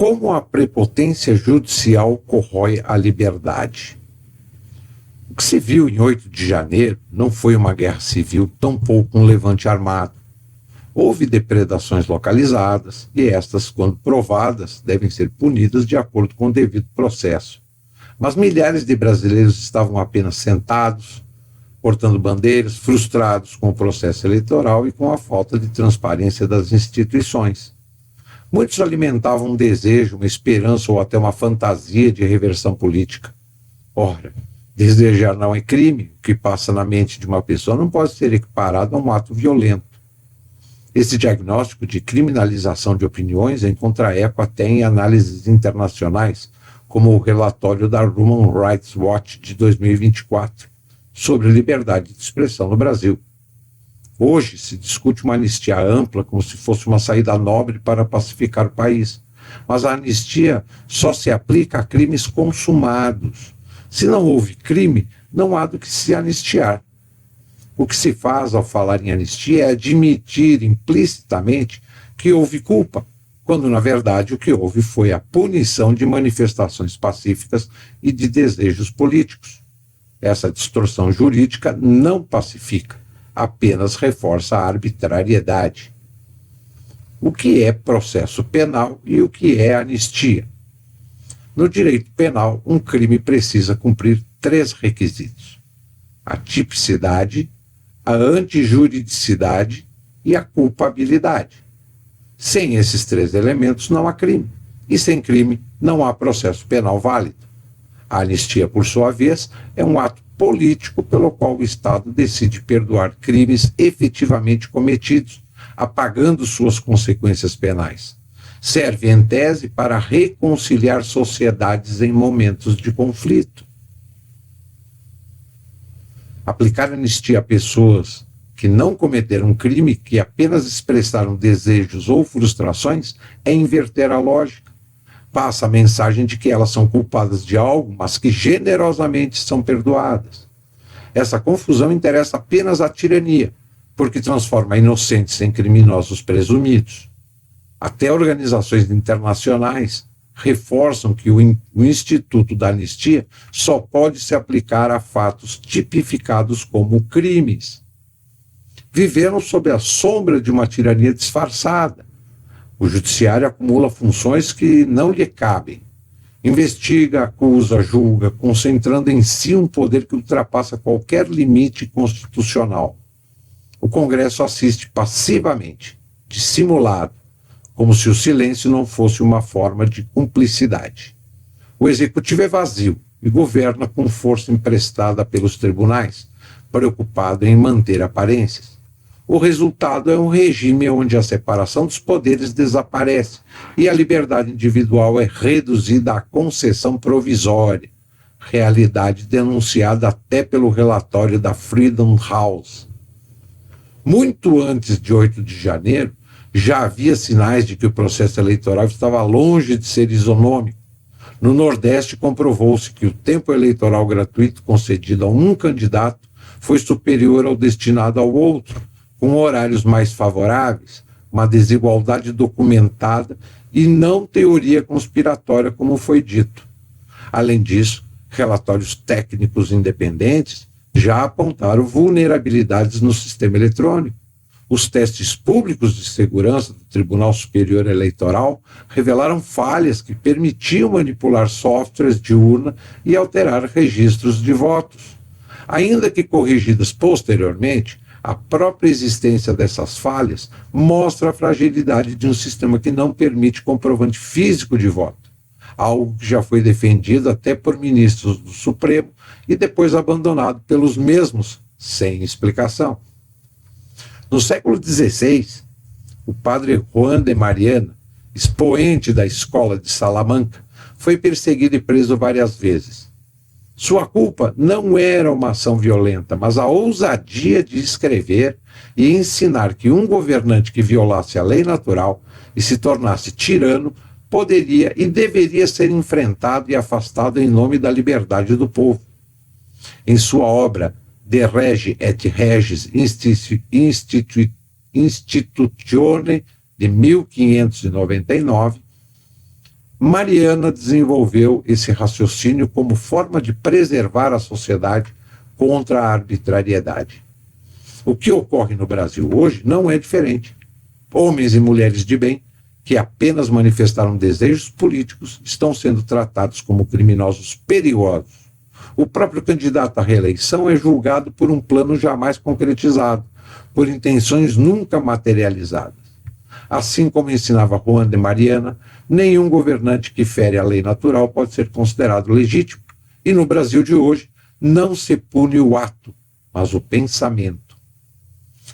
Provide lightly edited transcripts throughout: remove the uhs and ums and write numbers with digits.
Como a prepotência judicial corrói a liberdade. O que se viu em 8 de janeiro não foi uma guerra civil, tampouco um levante armado. Houve depredações localizadas e estas, quando provadas, devem ser punidas de acordo com o devido processo. Mas milhares de brasileiros estavam apenas sentados, portando bandeiras, frustrados com o processo eleitoral e com a falta de transparência das instituições. Muitos alimentavam um desejo, uma esperança ou até uma fantasia de reversão política. Ora, desejar não é crime. O que passa na mente de uma pessoa não pode ser equiparado a um ato violento. Esse diagnóstico de criminalização de opiniões encontra eco até em análises internacionais, como o relatório da Human Rights Watch de 2024, sobre liberdade de expressão no Brasil. Hoje se discute uma anistia ampla como se fosse uma saída nobre para pacificar o país. Mas a anistia só se aplica a crimes consumados. Se não houve crime, não há do que se anistiar. O que se faz ao falar em anistia é admitir implicitamente que houve culpa, quando na verdade o que houve foi a punição de manifestações pacíficas e de desejos políticos. Essa distorção jurídica não pacifica, apenas reforça a arbitrariedade. O que é processo penal e o que é anistia? No direito penal, um crime precisa cumprir 3 requisitos: a tipicidade, a antijuridicidade e a culpabilidade. Sem esses 3 elementos não há crime, e sem crime não há processo penal válido. A anistia, por sua vez, é um ato político pelo qual o Estado decide perdoar crimes efetivamente cometidos, apagando suas consequências penais. Serve, em tese, para reconciliar sociedades em momentos de conflito. Aplicar anistia a pessoas que não cometeram crime, que apenas expressaram desejos ou frustrações, é inverter a lógica. Passa a mensagem de que elas são culpadas de algo, mas que generosamente são perdoadas. Essa confusão interessa apenas à tirania, porque transforma inocentes em criminosos presumidos. Até organizações internacionais reforçam que o Instituto da Anistia só pode se aplicar a fatos tipificados como crimes. Viveram sob a sombra de uma tirania disfarçada. O judiciário acumula funções que não lhe cabem. Investiga, acusa, julga, concentrando em si um poder que ultrapassa qualquer limite constitucional. O Congresso assiste passivamente, dissimulado, como se o silêncio não fosse uma forma de cumplicidade. O Executivo é vazio e governa com força emprestada pelos tribunais, preocupado em manter aparências. O resultado é um regime onde a separação dos poderes desaparece e a liberdade individual é reduzida à concessão provisória, realidade denunciada até pelo relatório da Freedom House. Muito antes de 8 de janeiro, já havia sinais de que o processo eleitoral estava longe de ser isonômico. No Nordeste, comprovou-se que o tempo eleitoral gratuito concedido a um candidato foi superior ao destinado ao outro, com horários mais favoráveis, uma desigualdade documentada e não teoria conspiratória, como foi dito. Além disso, relatórios técnicos independentes já apontaram vulnerabilidades no sistema eletrônico. Os testes públicos de segurança do Tribunal Superior Eleitoral revelaram falhas que permitiam manipular softwares de urna e alterar registros de votos. Ainda que corrigidas posteriormente, a própria existência dessas falhas mostra a fragilidade de um sistema que não permite comprovante físico de voto, algo que já foi defendido até por ministros do Supremo e depois abandonado pelos mesmos sem explicação. No século XVI, o padre Juan de Mariana, expoente da escola de Salamanca, foi perseguido e preso várias vezes. Sua culpa não era uma ação violenta, mas a ousadia de escrever e ensinar que um governante que violasse a lei natural e se tornasse tirano poderia e deveria ser enfrentado e afastado em nome da liberdade do povo. Em sua obra De Rege et Regis Institutione, de 1599, Mariana desenvolveu esse raciocínio como forma de preservar a sociedade contra a arbitrariedade. O que ocorre no Brasil hoje não é diferente. Homens e mulheres de bem que apenas manifestaram desejos políticos estão sendo tratados como criminosos perigosos. O próprio candidato à reeleição é julgado por um plano jamais concretizado, por intenções nunca materializadas. Assim como ensinava Juan de Mariana, nenhum governante que fere a lei natural pode ser considerado legítimo. E no Brasil de hoje, não se pune o ato, mas o pensamento.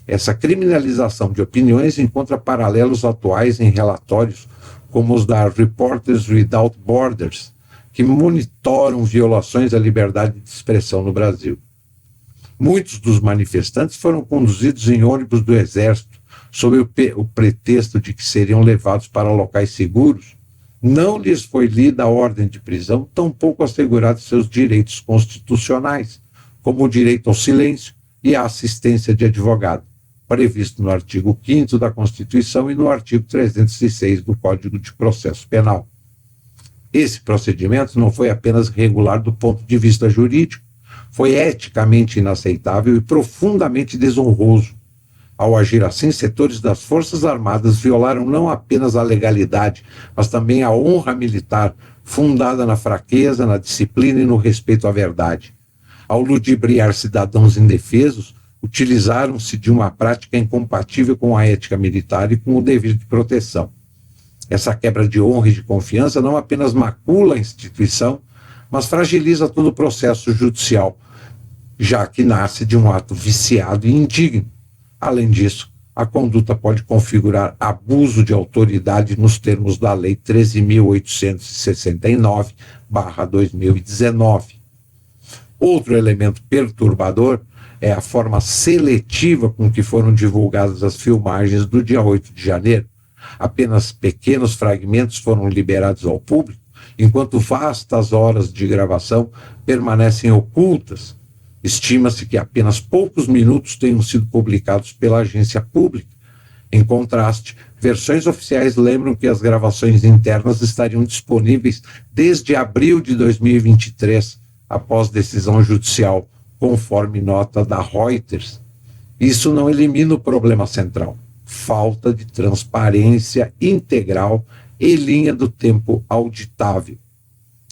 Essa criminalização de opiniões encontra paralelos atuais em relatórios como os da Reporters Without Borders, que monitoram violações à liberdade de expressão no Brasil. Muitos dos manifestantes foram conduzidos em ônibus do Exército, sob o pretexto de que seriam levados para locais seguros. Não lhes foi lida a ordem de prisão, tampouco assegurados seus direitos constitucionais, como o direito ao silêncio e à assistência de advogado, previsto no artigo 5º da Constituição e no artigo 306 do Código de Processo Penal. Esse procedimento não foi apenas irregular do ponto de vista jurídico, foi eticamente inaceitável e profundamente desonroso. Ao agir assim, setores das Forças Armadas violaram não apenas a legalidade, mas também a honra militar, fundada na fraqueza, na disciplina e no respeito à verdade. Ao ludibriar cidadãos indefesos, utilizaram-se de uma prática incompatível com a ética militar e com o dever de proteção. Essa quebra de honra e de confiança não apenas macula a instituição, mas fragiliza todo o processo judicial, já que nasce de um ato viciado e indigno. Além disso, a conduta pode configurar abuso de autoridade nos termos da Lei 13.869/2019. Outro elemento perturbador é a forma seletiva com que foram divulgadas as filmagens do dia 8 de janeiro. Apenas pequenos fragmentos foram liberados ao público, enquanto vastas horas de gravação permanecem ocultas. Estima-se que apenas poucos minutos tenham sido publicados pela agência pública. Em contraste, versões oficiais lembram que as gravações internas estariam disponíveis desde abril de 2023, após decisão judicial, conforme nota da Reuters. Isso não elimina o problema central: falta de transparência integral e linha do tempo auditável.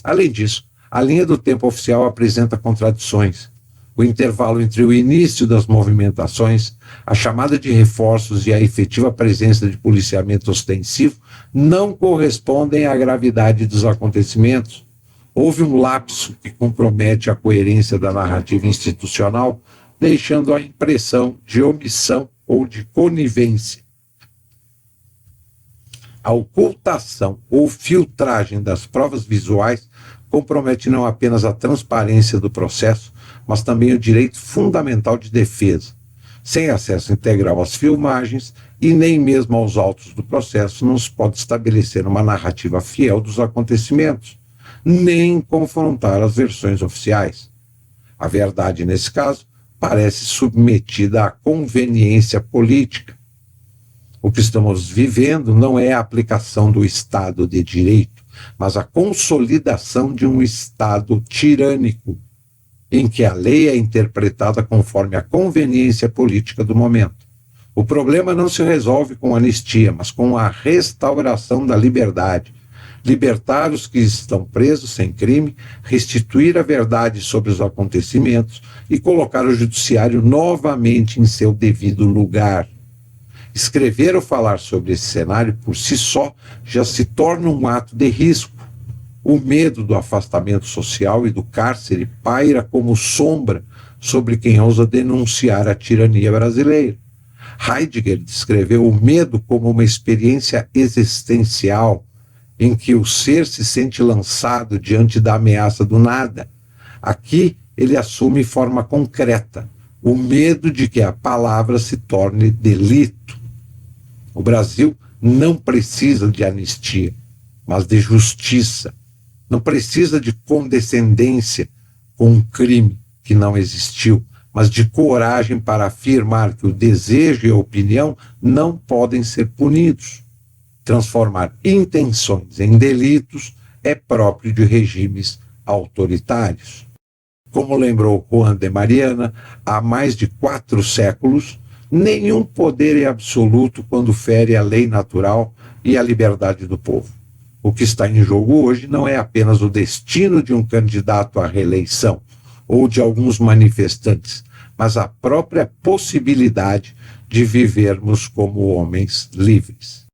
Além disso, a linha do tempo oficial apresenta contradições. O intervalo entre o início das movimentações, a chamada de reforços e a efetiva presença de policiamento ostensivo não correspondem à gravidade dos acontecimentos. Houve um lapso que compromete a coerência da narrativa institucional, deixando a impressão de omissão ou de conivência. A ocultação ou filtragem das provas visuais compromete não apenas a transparência do processo, mas também o direito fundamental de defesa. Sem acesso integral às filmagens e nem mesmo aos autos do processo, não se pode estabelecer uma narrativa fiel dos acontecimentos, nem confrontar as versões oficiais. A verdade, nesse caso, parece submetida à conveniência política. O que estamos vivendo não é a aplicação do Estado de Direito, mas a consolidação de um Estado tirânico, em que a lei é interpretada conforme a conveniência política do momento. O problema não se resolve com anistia, mas com a restauração da liberdade. Libertar os que estão presos sem crime, restituir a verdade sobre os acontecimentos e colocar o judiciário novamente em seu devido lugar. Escrever ou falar sobre esse cenário por si só já se torna um ato de risco. O medo do afastamento social e do cárcere paira como sombra sobre quem ousa denunciar a tirania brasileira. Heidegger descreveu o medo como uma experiência existencial, em que o ser se sente lançado diante da ameaça do nada. Aqui ele assume forma concreta, o medo de que a palavra se torne delito. O Brasil não precisa de anistia, mas de justiça. Não precisa de condescendência com um crime que não existiu, mas de coragem para afirmar que o desejo e a opinião não podem ser punidos. transformar intenções em delitos é próprio de regimes autoritários. Como lembrou Juan de Mariana, há mais de 4 séculos, nenhum poder é absoluto quando fere a lei natural e a liberdade do povo. O que está em jogo hoje não é apenas o destino de um candidato à reeleição ou de alguns manifestantes, mas a própria possibilidade de vivermos como homens livres.